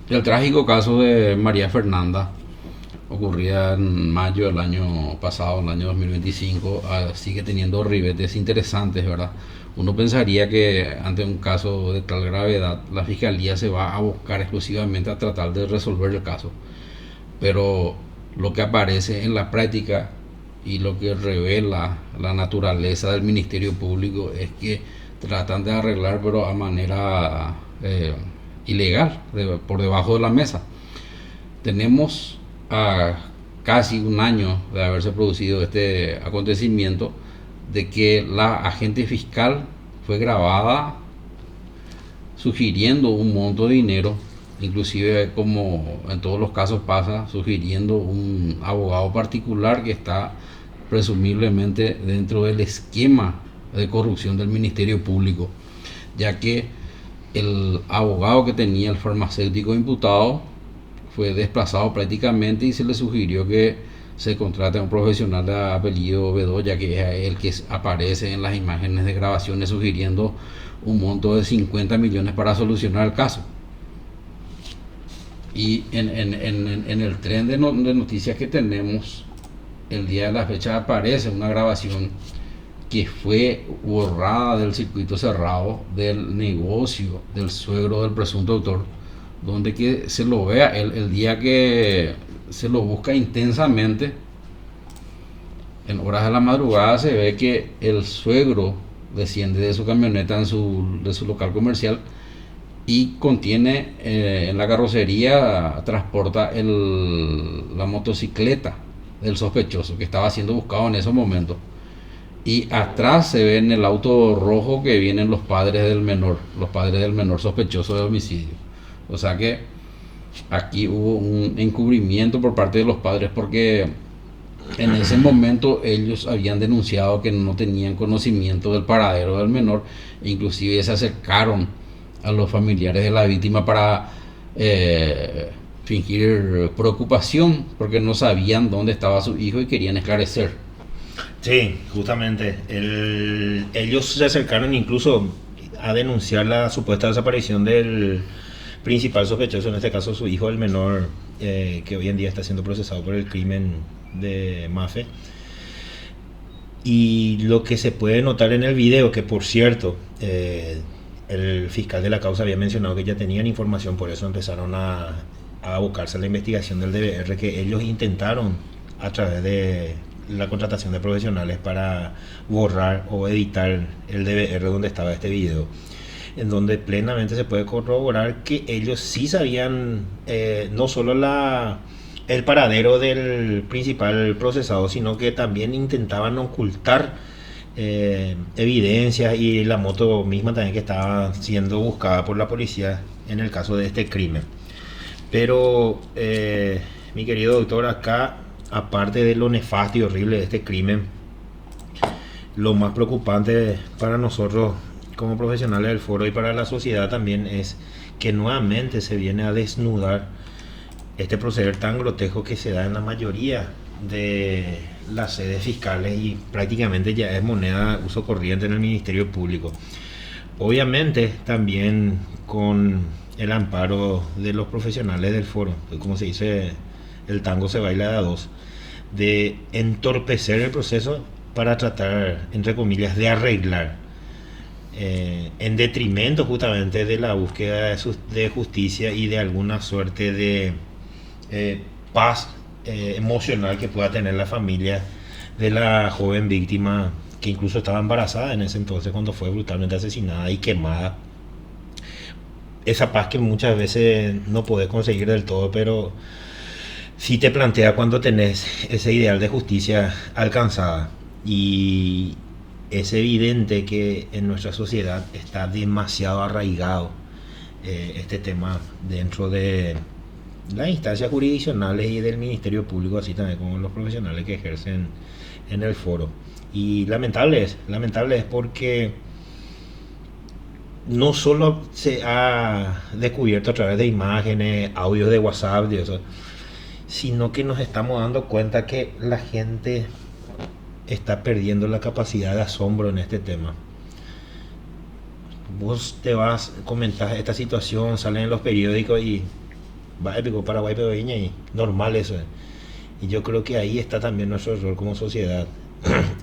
El trágico caso de María Fernanda ocurría en mayo del año pasado, el año 2025, sigue teniendo ribetes interesantes, ¿verdad? Uno pensaría que ante un caso de tal gravedad, la fiscalía se va a buscar exclusivamente a tratar de resolver el caso, pero lo que aparece en la práctica y lo que revela la naturaleza del Ministerio Público es que tratan de arreglar, pero a manera ilegal, por debajo de la mesa. Tenemos a casi un año de haberse producido este acontecimiento, de que la agente fiscal fue grabada sugiriendo un monto de dinero, inclusive como en todos los casos pasa, sugiriendo un abogado particular que está presumiblemente dentro del esquema de corrupción del Ministerio Público, ya que el abogado que tenía el farmacéutico imputado fue desplazado prácticamente y se le sugirió que se contrate a un profesional de apellido Bedoya, que es el que aparece en las imágenes de grabaciones sugiriendo un monto de 50 millones para solucionar el caso. Y en el tren de noticias que tenemos, el día de la fecha aparece una grabación que fue borrada del circuito cerrado del negocio del suegro del presunto autor, donde que se lo vea el día que se lo busca intensamente, en horas de la madrugada se ve que el suegro desciende de su camioneta de su local comercial y contiene en la carrocería, transporta la motocicleta del sospechoso que estaba siendo buscado en esos momentos. Y atrás se ve en el auto rojo que vienen los padres del menor sospechoso de homicidio. O sea que aquí hubo un encubrimiento por parte de los padres, porque en ese momento ellos habían denunciado que no tenían conocimiento del paradero del menor, e inclusive se acercaron a los familiares de la víctima para fingir preocupación porque no sabían dónde estaba su hijo y querían esclarecer. Sí, justamente. Ellos se acercaron incluso a denunciar la supuesta desaparición del principal sospechoso, en este caso su hijo, el menor, que hoy en día está siendo procesado por el crimen de Mafe. Y lo que se puede notar en el video, que por cierto, el fiscal de la causa había mencionado que ya tenían información, por eso empezaron a abocarse a la investigación del DVR, que ellos intentaron a través de la contratación de profesionales para borrar o editar el DVR donde estaba este video, en donde plenamente se puede corroborar que ellos sí sabían no solo el paradero del principal procesado, sino que también intentaban ocultar evidencias, y la moto misma también que estaba siendo buscada por la policía en el caso de este crimen. Pero mi querido doctor, acá, aparte de lo nefasto y horrible de este crimen, lo más preocupante para nosotros como profesionales del foro y para la sociedad también es que nuevamente se viene a desnudar este proceder tan grotesco que se da en la mayoría de las sedes fiscales y prácticamente ya es moneda de uso corriente en el Ministerio Público. Obviamente también con el amparo de los profesionales del foro, como se dice, el tango se baila de a dos, de entorpecer el proceso para tratar, entre comillas, de arreglar, en detrimento justamente de la búsqueda de justicia y de alguna suerte de paz emocional que pueda tener la familia de la joven víctima, que incluso estaba embarazada en ese entonces cuando fue brutalmente asesinada y quemada. Esa paz que muchas veces no podés conseguir del todo, pero sí te plantea cuando tenés ese ideal de justicia alcanzada. Y es evidente que en nuestra sociedad está demasiado arraigado este tema dentro de las instancias jurisdiccionales y del Ministerio Público, así también como los profesionales que ejercen en el foro. Y lamentable es porque no solo se ha descubierto a través de imágenes, audios de WhatsApp, de eso, sino que nos estamos dando cuenta que la gente está perdiendo la capacidad de asombro en este tema. Vos te vas, comentás esta situación, salen en los periódicos y va épico Paraguay, pero y normal eso. Y yo creo que ahí está también nuestro rol como sociedad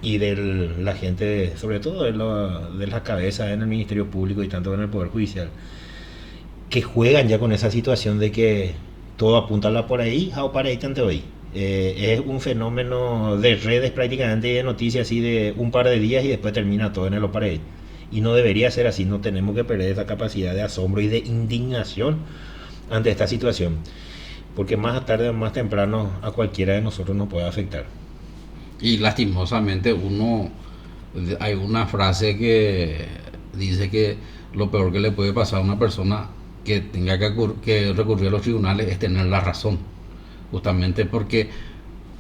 y de la gente, sobre todo de las cabezas en el Ministerio Público y tanto en el Poder Judicial, que juegan ya con esa situación de que todo apunta a por ahí o para ahí tanto hoy. Es un fenómeno de redes prácticamente y de noticias así de un par de días y después termina todo en el para ahí. Y no debería ser así, no tenemos que perder esa capacidad de asombro y de indignación ante esta situación, porque más tarde o más temprano a cualquiera de nosotros nos puede afectar. Y lastimosamente hay una frase que dice que lo peor que le puede pasar a una persona que tenga que recurrir a los tribunales es tener la razón, justamente porque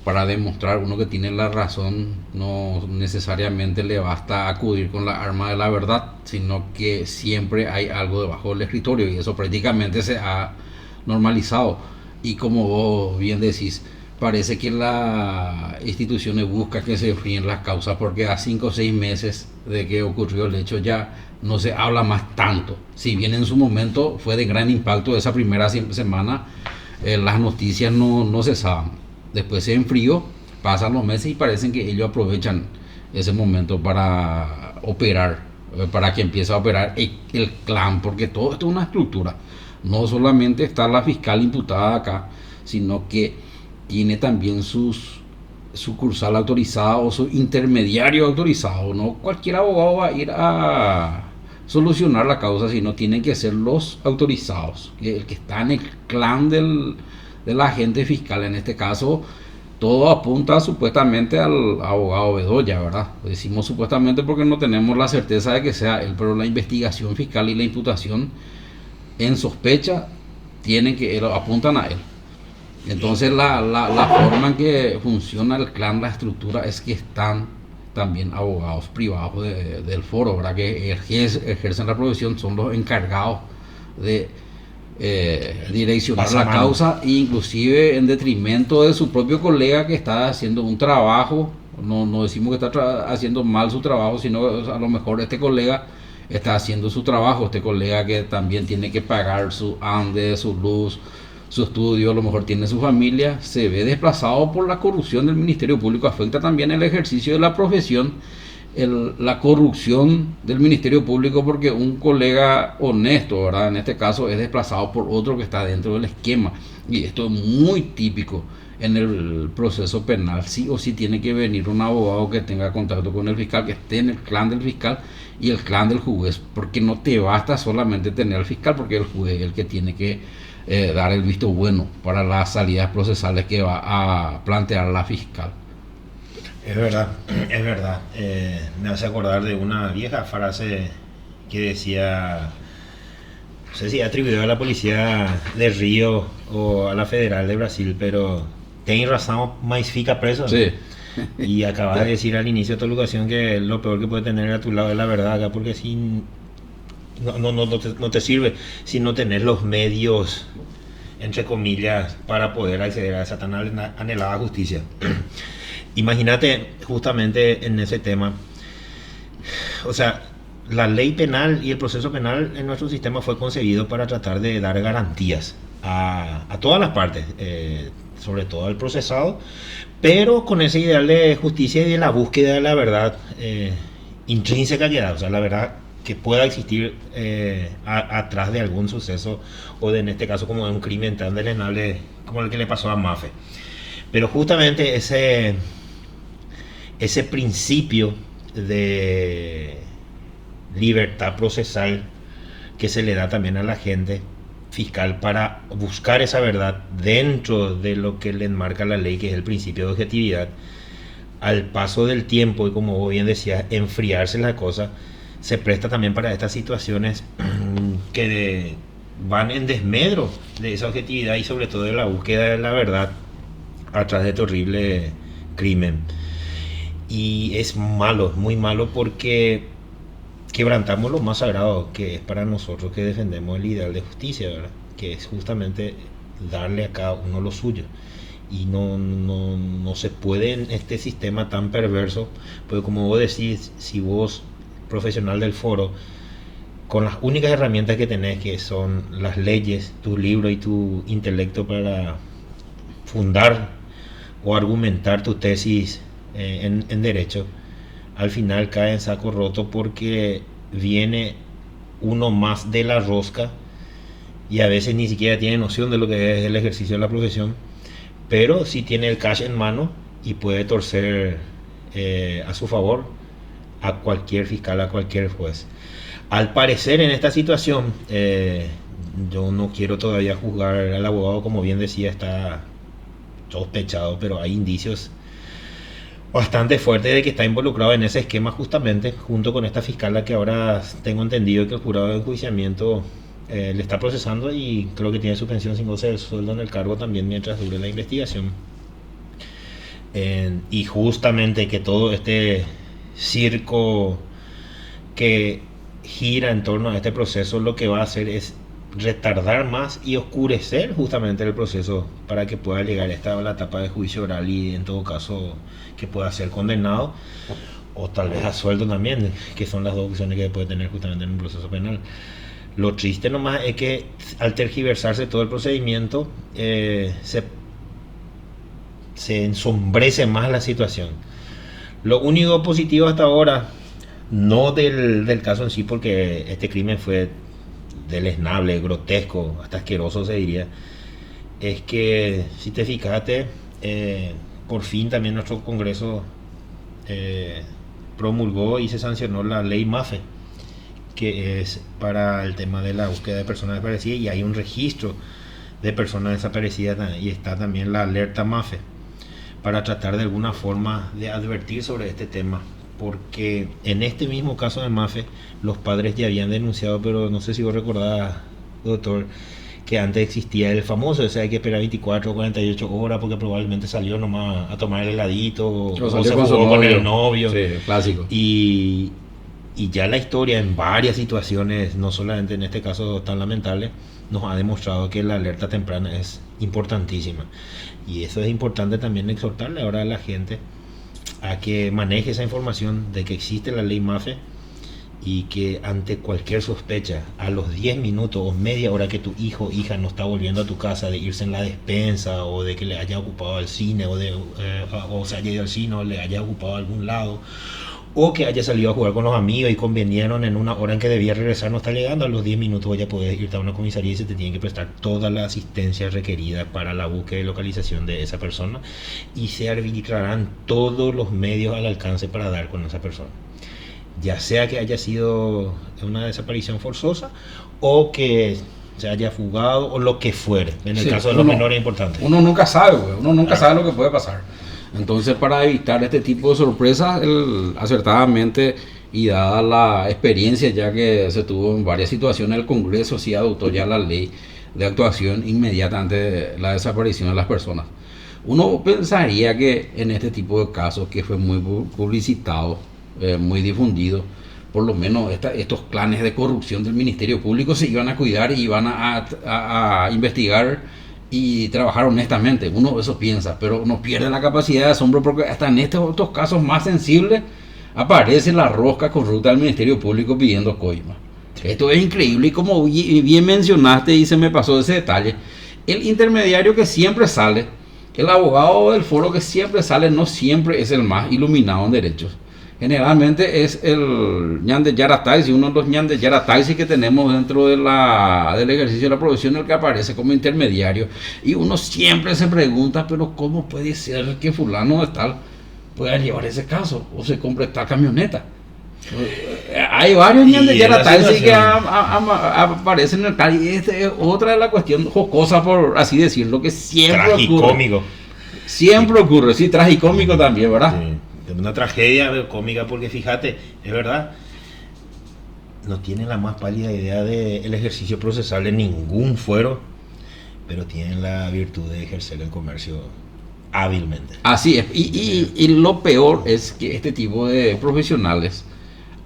para demostrar uno que tiene la razón no necesariamente le basta acudir con la arma de la verdad, sino que siempre hay algo debajo del escritorio y eso prácticamente se ha normalizado. Y como vos bien decís, parece que las instituciones buscan que se enfríen las causas porque a 5 o 6 meses de que ocurrió el hecho ya no se habla más tanto. Si bien en su momento fue de gran impacto esa primera semana, las noticias no cesaban. Después se enfrió, pasan los meses y parecen que ellos aprovechan ese momento para operar, para que empiece a operar el clan, porque todo esto es una estructura. No solamente está la fiscal imputada acá, sino que tiene también sus sucursal autorizado o su intermediario autorizado. No cualquier abogado va a ir a solucionar la causa, sino tienen que ser los autorizados, el que está en el clan del agente fiscal. En este caso, todo apunta supuestamente al abogado Bedoya, ¿verdad? Decimos supuestamente porque no tenemos la certeza de que sea él, pero la investigación fiscal y la imputación en sospecha tienen que apuntan a él. Entonces la forma en que funciona el clan, la estructura, es que están también abogados privados del foro, ¿verdad? Que ejercen la profesión, son los encargados de direccionar la causa, inclusive en detrimento de su propio colega que está haciendo un trabajo. No decimos que está haciendo mal su trabajo, sino a lo mejor este colega está haciendo su trabajo, este colega que también tiene que pagar su ANDE, su luz, su estudio, a lo mejor tiene su familia, se ve desplazado por la corrupción del Ministerio Público. Afecta también el ejercicio de la profesión, la corrupción del Ministerio Público, porque un colega honesto, ¿verdad?, en este caso es desplazado por otro que está dentro del esquema. Y esto es muy típico en el proceso penal. Sí o sí tiene que venir un abogado que tenga contacto con el fiscal, que esté en el clan del fiscal y el clan del juez, porque no te basta solamente tener al fiscal, porque el juez es el que tiene que dar el visto bueno para las salidas procesales que va a plantear la fiscal. Es verdad, es verdad. Me hace acordar de una vieja frase que decía, no sé si atribuida a la policía de Río o a la federal de Brasil, pero ten razón, mais fica preso. Sí. Y acabas de decir al inicio de tu educación que lo peor que puede tener a tu lado es la verdad acá, porque si no te sirve si no tenés los medios, entre comillas, para poder acceder a esa tan anhelada justicia. Imagínate justamente en ese tema, o sea, la ley penal y el proceso penal en nuestro sistema fue concebido para tratar de dar garantías a todas las partes, sobre todo al procesado, pero con ese ideal de justicia y de la búsqueda de la verdad intrínseca que da, o sea, la verdad que pueda existir atrás de algún suceso o de, en este caso, como de un crimen tan delenable como el que le pasó a Mafe. Pero justamente ese principio de libertad procesal que se le da también a la gente fiscal para buscar esa verdad dentro de lo que le enmarca la ley, que es el principio de objetividad, al paso del tiempo y, como bien decía, enfriarse la cosa, se presta también para estas situaciones que van en desmedro de esa objetividad y sobre todo de la búsqueda de la verdad atrás de este horrible crimen. Y es malo, muy malo, porque quebrantamos lo más sagrado que es para nosotros que defendemos el ideal de justicia, ¿verdad? Que es justamente darle a cada uno lo suyo. Y no se puede en este sistema tan perverso, porque como vos decís, si vos, profesional del foro, con las únicas herramientas que tenés, que son las leyes, tu libro y tu intelecto para fundar o argumentar tu tesis en derecho, al final cae en saco roto porque viene uno más de la rosca y a veces ni siquiera tiene noción de lo que es el ejercicio de la profesión, pero sí tiene el cash en mano y puede torcer a su favor a cualquier fiscal, a cualquier juez. Al parecer, en esta situación, yo no quiero todavía juzgar al abogado, como bien decía, está sospechado, pero hay indicios bastante fuertes de que está involucrado en ese esquema, justamente junto con esta fiscal, que ahora tengo entendido que el jurado de enjuiciamiento le está procesando, y creo que tiene suspensión sin goce del sueldo en el cargo también mientras dure la investigación. Y justamente que todo este circo que gira en torno a este proceso lo que va a hacer es retardar más y oscurecer justamente el proceso para que pueda llegar a la etapa de juicio oral y en todo caso que pueda ser condenado o tal vez a sueldo también, que son las dos opciones que puede tener justamente en un proceso penal. Lo triste nomás es que al tergiversarse todo el procedimiento se ensombrece más la situación. Lo único positivo hasta ahora, no del caso en sí, porque este crimen fue deleznable, grotesco, hasta asqueroso se diría, es que si te fijaste, por fin también nuestro Congreso promulgó y se sancionó la ley MAFE, que es para el tema de la búsqueda de personas desaparecidas, y hay un registro de personas desaparecidas y está también la alerta MAFE para tratar de alguna forma de advertir sobre este tema, porque en este mismo caso de MAFE los padres ya habían denunciado, pero no sé si vos recordás, doctor, que antes existía el famoso, o sea, hay que esperar 24 o 48 horas porque probablemente salió nomás a tomar el heladito o se jugó con el novio. Sí, clásico. Y ya la historia en varias situaciones, no solamente en este caso tan lamentable, nos ha demostrado que la alerta temprana es importantísima. Y eso es importante también exhortarle ahora a la gente a que maneje esa información de que existe la ley MAFE y que ante cualquier sospecha, a los 10 minutos o media hora que tu hijo o hija no está volviendo a tu casa, de irse en la despensa o de que le haya ocupado el cine o se haya ido al cine o le haya ocupado algún lado, o que haya salido a jugar con los amigos y convinieron en una hora en que debía regresar, no está llegando, a los 10 minutos ya puedes irte a una comisaría y se te tiene que prestar toda la asistencia requerida para la búsqueda y localización de esa persona, y se arbitrarán todos los medios al alcance para dar con esa persona, ya sea que haya sido una desaparición forzosa o que se haya fugado o lo que fuere, en el caso de los menores importantes. Uno nunca sabe, güey. Uno nunca sabe lo que puede pasar. Entonces, para evitar este tipo de sorpresas, acertadamente y dada la experiencia ya que se tuvo en varias situaciones, el Congreso sí adoptó ya la ley de actuación inmediata ante la desaparición de las personas. Uno pensaría que en este tipo de casos, que fue muy publicitado, muy difundido, por lo menos estos clanes de corrupción del Ministerio Público se iban a cuidar y iban a investigar y trabajar honestamente. Uno eso piensa, pero uno pierde la capacidad de asombro porque hasta en estos otros casos más sensibles aparece la rosca corrupta del Ministerio Público pidiendo coima. Esto es increíble, y como bien mencionaste y se me pasó ese detalle, el intermediario que siempre sale, el abogado del foro que siempre sale, no siempre es el más iluminado en derechos. Generalmente es el ñan de Yarataisi, uno de los ñan de Yarataisi que tenemos dentro de del ejercicio de la profesión, el que aparece como intermediario. Y uno siempre se pregunta, pero ¿cómo puede ser que fulano de tal pueda llevar ese caso o se compre esta camioneta? Hay varios ñan de Yarataisi que aparecen en el tal, y esta es otra de las cuestiones jocosas, por así decirlo, que siempre ocurre. Siempre ocurre, sí, tragicómico también, ¿verdad? Sí. Una tragedia cómica, porque fíjate, es verdad, no tienen la más pálida idea del ejercicio procesal en ningún fuero, pero tienen la virtud de ejercer el comercio hábilmente. Así es, y lo peor es que este tipo de profesionales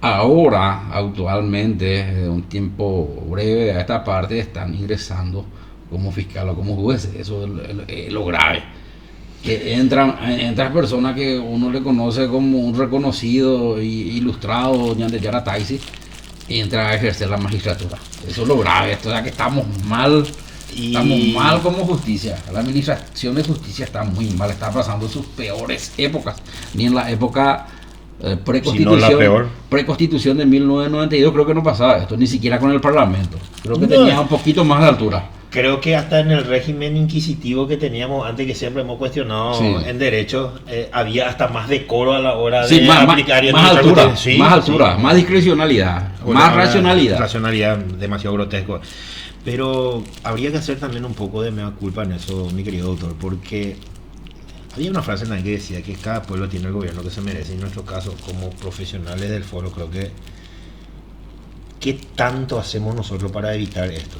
ahora, actualmente, de un tiempo breve a esta parte, están ingresando como fiscal o como jueces. Eso es lo grave. Que entran personas que uno le conoce como un reconocido y ilustrado ñan de Yarataisi, entra a ejercer la magistratura. Eso es lo grave, esto es que estamos mal. Estamos mal como justicia. La administración de justicia está muy mal, está pasando sus peores épocas. Ni en la época preconstitución, si no la peor. Preconstitución de 1992 creo que no pasaba esto, ni siquiera con el Parlamento. Creo que No. tenía un poquito más de altura. Creo que hasta en el régimen inquisitivo que teníamos antes, que siempre hemos cuestionado Sí. en derecho, había hasta más decoro a la hora Sí, de más aplicar y altura, administrar. Sí, más altura, sí. más discrecionalidad, Bueno, más ahora, racionalidad. Racionalidad demasiado grotesco. Pero habría que hacer también un poco de mea culpa en eso, mi querido doctor, porque había una frase también que decía que cada pueblo tiene el gobierno que se merece. En nuestro caso, como profesionales del foro, creo que ¿qué tanto hacemos nosotros para evitar esto?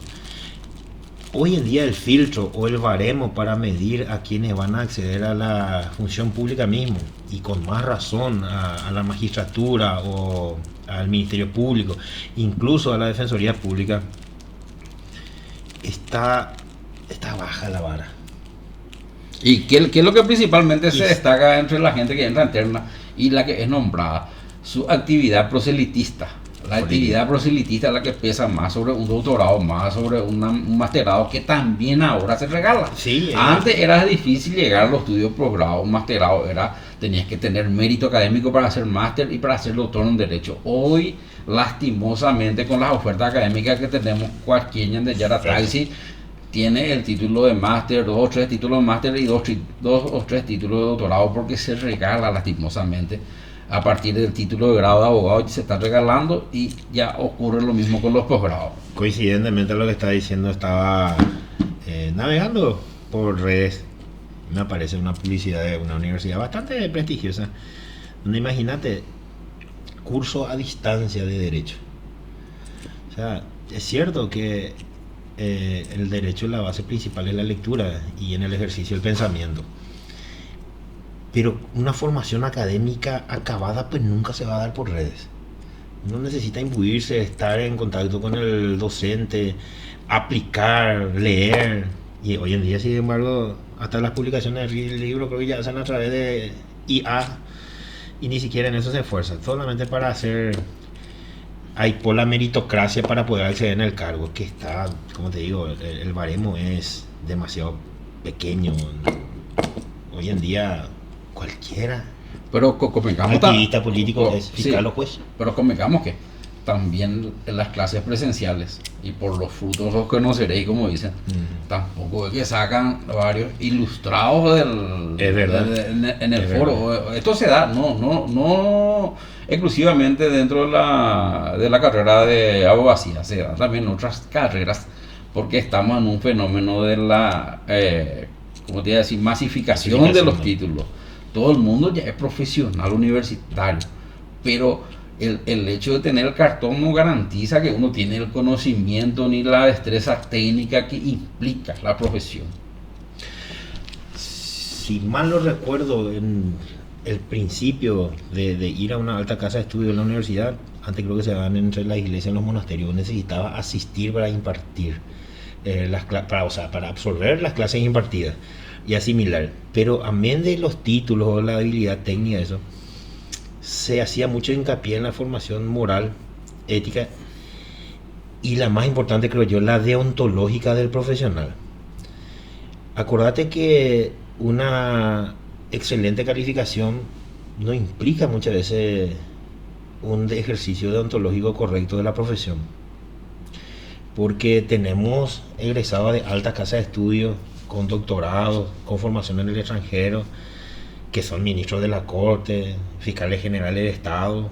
Hoy en día el filtro o el baremo para medir a quienes van a acceder a la función pública mismo, y con más razón a la magistratura o al Ministerio Público, incluso a la Defensoría Pública, está baja la vara. ¿Y qué es lo que principalmente se Y- destaca entre la gente que entra en terna y la que es nombrada? Su actividad proselitista. La actividad proselitista es la que pesa más sobre un doctorado, más sobre un masterado, que también ahora se regala. Sí, Antes era difícil llegar a los estudios posgrado, un masterado, tenías que tener mérito académico para hacer máster y para ser doctor en Derecho. Hoy, lastimosamente, con las ofertas académicas que tenemos, cualquier de Yara Taxi tiene el título de máster, 2 o 3 títulos de máster y 2 o 3 títulos de doctorado, porque se regala lastimosamente. A partir del título de grado de abogado se está regalando, y ya ocurre lo mismo con los posgrados. Coincidentemente a lo que está diciendo, estaba navegando por redes, me aparece una publicidad de una universidad bastante prestigiosa, donde imagínate, curso a distancia de derecho. O sea, es cierto que el derecho, la base principal es la lectura y en el ejercicio el pensamiento, pero una formación académica acabada pues nunca se va a dar por redes. Uno necesita imbuirse, estar en contacto con el docente, aplicar, leer. Y hoy en día, sin embargo, hasta las publicaciones del libro creo que ya hacen a través de IA, y ni siquiera en eso se esfuerza, solamente para hacer. Hay por la meritocracia para poder acceder en el cargo, que está, como te digo, el baremo es demasiado pequeño. Hoy en día cualquiera, Pero convengamos, activista político, es fiscal sí, o juez. pero convengamos que también en las clases presenciales, y por los frutos os conoceréis, como dicen, tampoco es que sacan varios ilustrados Es verdad. en el Es foro. verdad. Esto se da no exclusivamente dentro de la carrera de abogacía, se da también en otras carreras, porque estamos en un fenómeno de la ¿cómo te iba a decir? Masificación de los títulos. Todo el mundo ya es profesional universitario, pero el hecho de tener el cartón no garantiza que uno tiene el conocimiento ni la destreza técnica que implica la profesión. Si mal no recuerdo, en el principio de ir a una alta casa de estudio en la universidad, antes creo que se daban entre las iglesias y los monasterios, necesitaba asistir para impartir, para absorber las clases impartidas y asimilar. Pero amén de los títulos o la habilidad técnica, eso, se hacía mucho hincapié en la formación moral, ética, y la más importante, creo yo, la deontológica del profesional. Acordate que una excelente calificación no implica muchas veces un ejercicio deontológico correcto de la profesión, porque tenemos egresados de alta casa de estudio, con doctorados, con formación en el extranjero, que son ministros de la Corte, fiscales generales del Estado,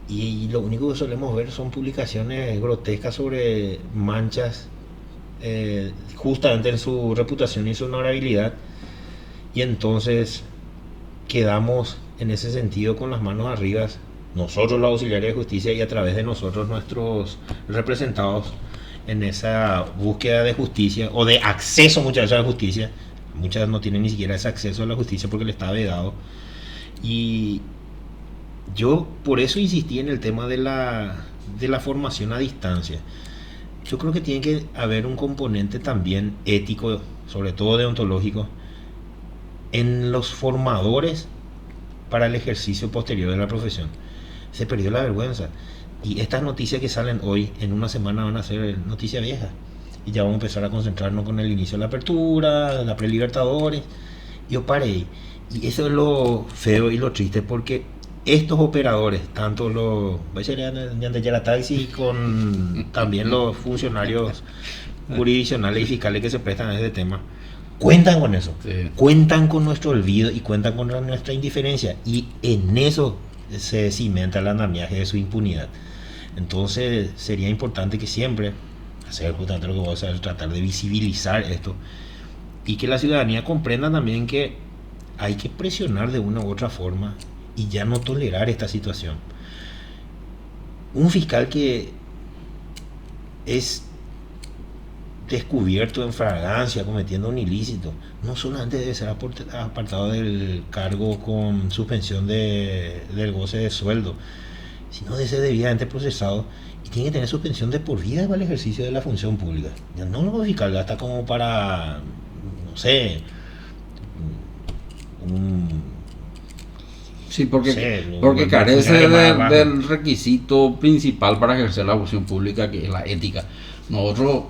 y lo único que solemos ver son publicaciones grotescas sobre manchas justamente en su reputación y su honorabilidad, y entonces quedamos en ese sentido con las manos arriba, nosotros los auxiliares de justicia, y a través de nosotros nuestros representados en esa búsqueda de justicia o de acceso muchas veces a la justicia. Muchas no tienen ni siquiera ese acceso a la justicia porque le está vedado. Y yo por eso insistí en el tema de la formación a distancia. Yo creo que tiene que haber un componente también ético, sobre todo deontológico, en los formadores para el ejercicio posterior de la profesión. Se perdió la vergüenza. Y estas noticias que salen hoy, en una semana van a ser noticias viejas. Y ya vamos a empezar a concentrarnos con el inicio de la apertura, la pre-Libertadores. Yo paré. Y eso es lo feo y lo triste, porque estos operadores, tanto los de Yara Taxi, con también los funcionarios jurisdiccionales y fiscales que se prestan a este tema, cuentan con eso, Sí. cuentan con nuestro olvido y cuentan con nuestra indiferencia, y en eso se cimenta el andamiaje de su impunidad. Entonces sería importante que siempre hacer justamente lo que vos a hacer, tratar de visibilizar esto, y que la ciudadanía comprenda también que hay que presionar de una u otra forma y ya no tolerar esta situación. Un fiscal que es descubierto en fragancia cometiendo un ilícito, no solamente debe ser apartado del cargo con suspensión del goce de sueldo, sino debe ser debidamente procesado y tiene que tener suspensión de por vida para el ejercicio de la función pública. Ya no lo fiscal hasta como para, no sé, Sí, porque, no sé, porque un carece funcionario más abajo. del requisito principal para ejercer la función pública, que es la ética. Nosotros,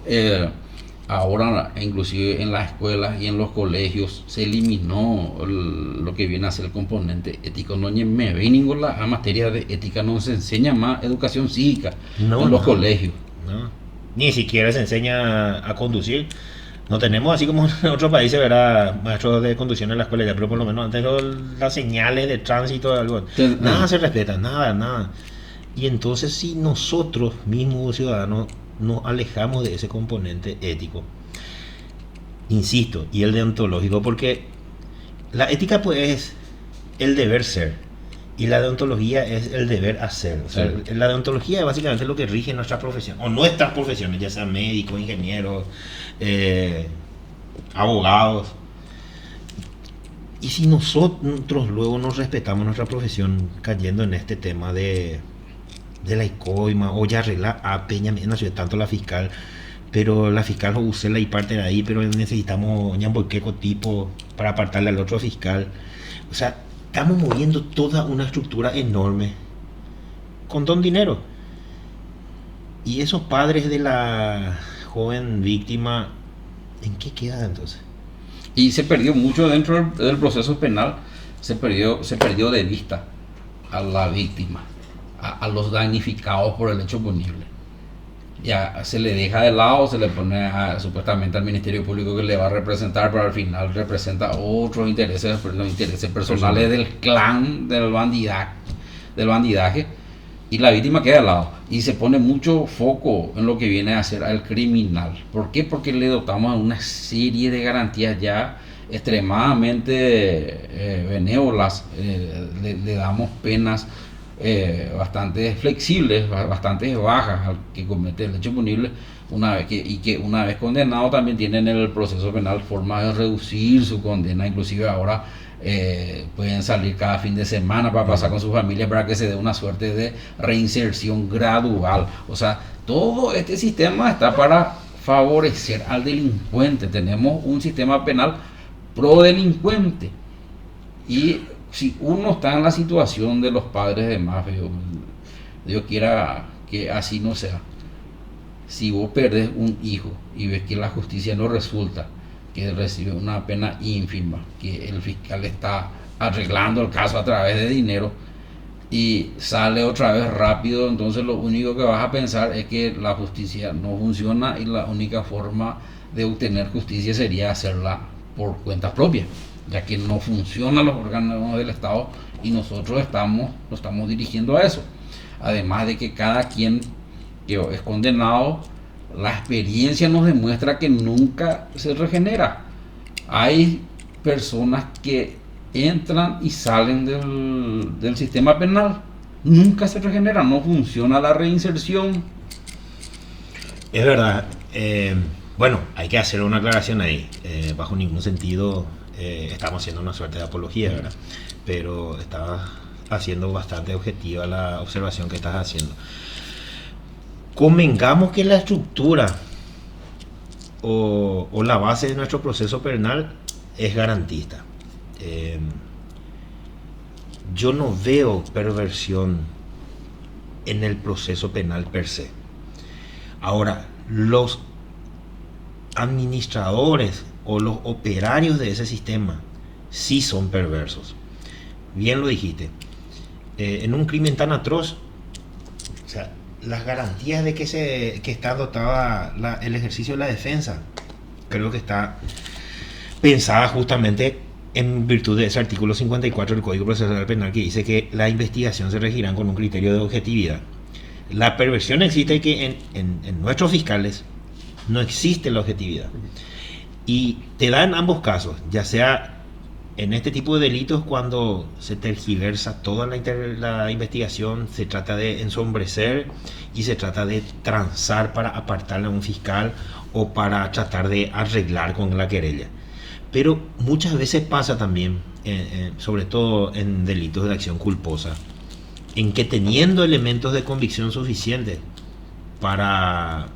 ahora, inclusive en las escuelas y en los colegios, se eliminó lo que viene a ser el componente ético. No me ve ninguna materia de ética, no se enseña más educación cívica No, en los no. colegios. ¿no? Ni siquiera se enseña a conducir. No tenemos así como en otros países, ¿verdad? Maestros de conducción en la escuela, ya, pero por lo menos antes las señales de tránsito, algo, nada se respeta, nada, nada. Y entonces si nosotros mismos ciudadanos nos alejamos de ese componente ético, insisto, y el deontológico, porque la ética pues es el deber ser, y la deontología es el deber hacer. O sea, Sí. la deontología es básicamente lo que rige nuestra profesión, o nuestras profesiones, ya sean médicos, ingenieros, abogados. Y si nosotros luego no respetamos nuestra profesión, cayendo en este tema de la ICOIMA, o ya arregla a Peña, no sé, tanto la fiscal, pero la fiscal Josela y parte de ahí, pero necesitamos ñamboqueco tipo para apartarle al otro fiscal. O sea, estamos moviendo toda una estructura enorme con don dinero. Y esos padres de la joven víctima, ¿en qué quedan entonces? Y se perdió mucho dentro del proceso penal, se perdió de vista a la víctima, a los damnificados por el hecho punible. Ya se le deja de lado, se le pone supuestamente al Ministerio Público que le va a representar, pero al final representa otros intereses, los intereses personales del clan del bandidaje, y la víctima queda de lado. Y se pone mucho foco en lo que viene a ser al criminal. ¿Por qué? Porque le dotamos de una serie de garantías ya extremadamente benévolas, le damos penas bastante flexibles, bastante bajas al que comete el hecho punible, que una vez condenado también tienen en el proceso penal forma de reducir su condena. Inclusive ahora pueden salir cada fin de semana para pasar con su familia, para que se dé una suerte de reinserción gradual. O sea, todo este sistema está para favorecer al delincuente. Tenemos un sistema penal pro delincuente, y si uno está en la situación de los padres de mafia, Dios quiera que así no sea. Si vos perdés un hijo y ves que la justicia no resulta, que recibe una pena ínfima, que el fiscal está arreglando el caso a través de dinero y sale otra vez rápido, entonces lo único que vas a pensar es que la justicia no funciona, y la única forma de obtener justicia sería hacerla por cuenta propia, ya que no funcionan los órganos del Estado y nosotros nos estamos dirigiendo a eso. Además de que cada quien que es condenado, la experiencia nos demuestra que nunca se regenera. Hay personas que entran y salen del sistema penal, nunca se regeneran, no funciona la reinserción. Es verdad. Bueno, hay que hacer una aclaración ahí. Bajo ningún sentido estamos haciendo una suerte de apología, ¿verdad? Pero estaba haciendo bastante objetiva la observación que estás haciendo. Convengamos que la estructura o la base de nuestro proceso penal es garantista. Yo no veo perversión en el proceso penal per se. Ahora, los administradores o los operarios de ese sistema sí son perversos. Bien lo dijiste. En un crimen tan atroz, o sea, las garantías de que está dotada el ejercicio de la defensa, creo que está pensada justamente en virtud de ese artículo 54 del Código Procesal Penal, que dice que la investigación se regirá con un criterio de objetividad. La perversión existe que en nuestros fiscales no existe la objetividad. Y te da en ambos casos, ya sea en este tipo de delitos cuando se tergiversa toda la investigación, se trata de ensombrecer y se trata de transar para apartarle a un fiscal o para tratar de arreglar con la querella. Pero muchas veces pasa también, sobre todo en delitos de acción culposa, en que teniendo elementos de convicción suficientes para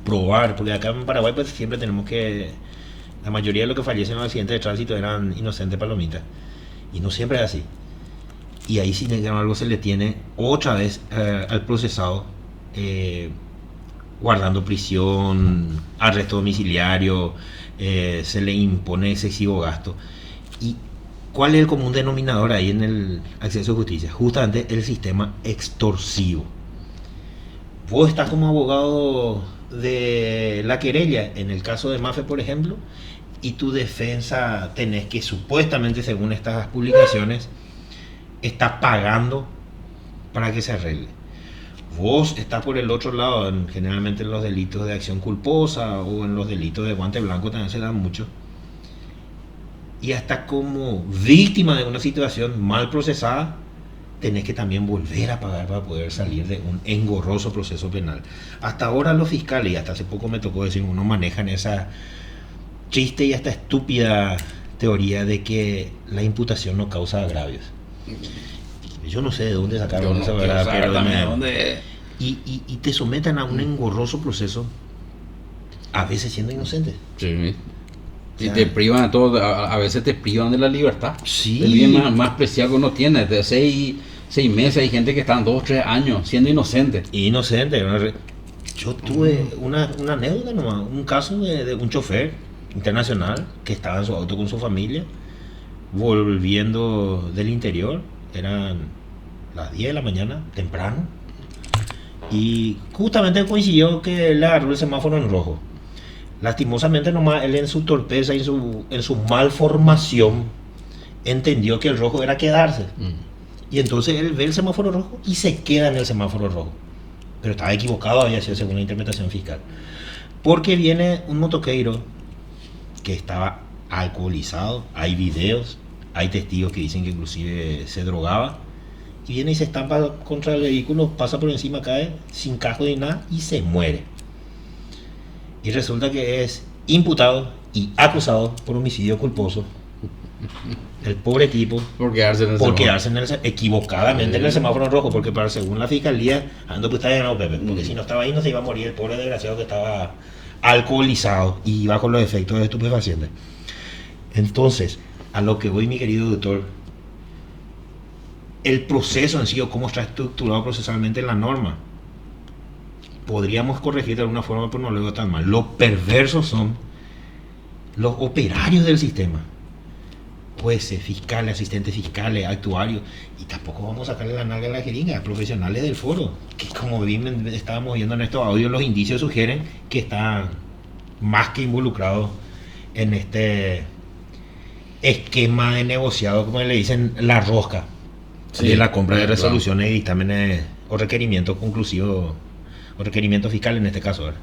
probar, porque acá en Paraguay pues siempre tenemos que, la mayoría de los que fallecen en los accidentes de tránsito eran inocentes palomitas, y no siempre es así. Y ahí sin embargo se le tiene otra vez al procesado guardando prisión, arresto domiciliario, se le impone excesivo gasto. ¿Y cuál es el común denominador ahí en el acceso a justicia? Justamente el sistema extorsivo. Vos estás como abogado de la querella, en el caso de Mafe, por ejemplo, y tu defensa tenés que supuestamente, según estas publicaciones, está pagando para que se arregle. Vos estás por el otro lado, generalmente en los delitos de acción culposa o en los delitos de guante blanco también se dan mucho. Y hasta como víctima de una situación mal procesada, tenés que también volver a pagar para poder salir de un engorroso proceso penal. Hasta ahora los fiscales, y hasta hace poco me tocó decir, uno manejan esa triste y hasta estúpida teoría de que la imputación no causa agravios. Yo no sé de dónde sacaron esa verdad, pero y te someten a un engorroso proceso, a veces siendo inocentes. Sí. Y te privan de todo, a veces te privan de la libertad. Sí. El bien más preciado que uno tiene, de 6 meses, hay gente que están 2 o 3 años siendo inocente. Inocente. Yo tuve una anécdota nomás, un caso de un chofer internacional que estaba en su auto con su familia, volviendo del interior, eran las 10 de la mañana, temprano, y justamente coincidió que le agarró el semáforo en rojo. Lastimosamente nomás él en su torpeza y en su malformación entendió que el rojo era quedarse. Y entonces él ve el semáforo rojo y se queda en el semáforo rojo. Pero estaba equivocado, había sido según la interpretación fiscal. Porque viene un motoqueiro que estaba alcoholizado, hay videos, hay testigos que dicen que inclusive se drogaba, y viene y se estampa contra el vehículo, pasa por encima, cae sin casco ni nada y se muere. Y resulta que es imputado y acusado por homicidio culposo. El pobre tipo por quedarse equivocadamente en el semáforo rojo, porque según la fiscalía ando pues está llenado Pepe, porque si no estaba ahí no se iba a morir el pobre desgraciado que estaba alcoholizado y iba con los efectos de estupefacientes. Entonces, a lo que voy, mi querido doctor, el proceso en sí, o cómo está estructurado procesalmente en la norma, podríamos corregir de alguna forma, pero no lo veo tan mal. Los perversos son los operarios del sistema, jueces, fiscales, asistentes fiscales, actuarios, y tampoco vamos a sacarle la nalga a la jeringa, profesionales del foro, que como bien estábamos viendo en estos audios, los indicios sugieren que están más que involucrados en este esquema de negociado, como le dicen, la rosca, sí, de la compra de resoluciones y dictámenes o requerimientos conclusivos, o requerimientos fiscales en este caso, ¿verdad?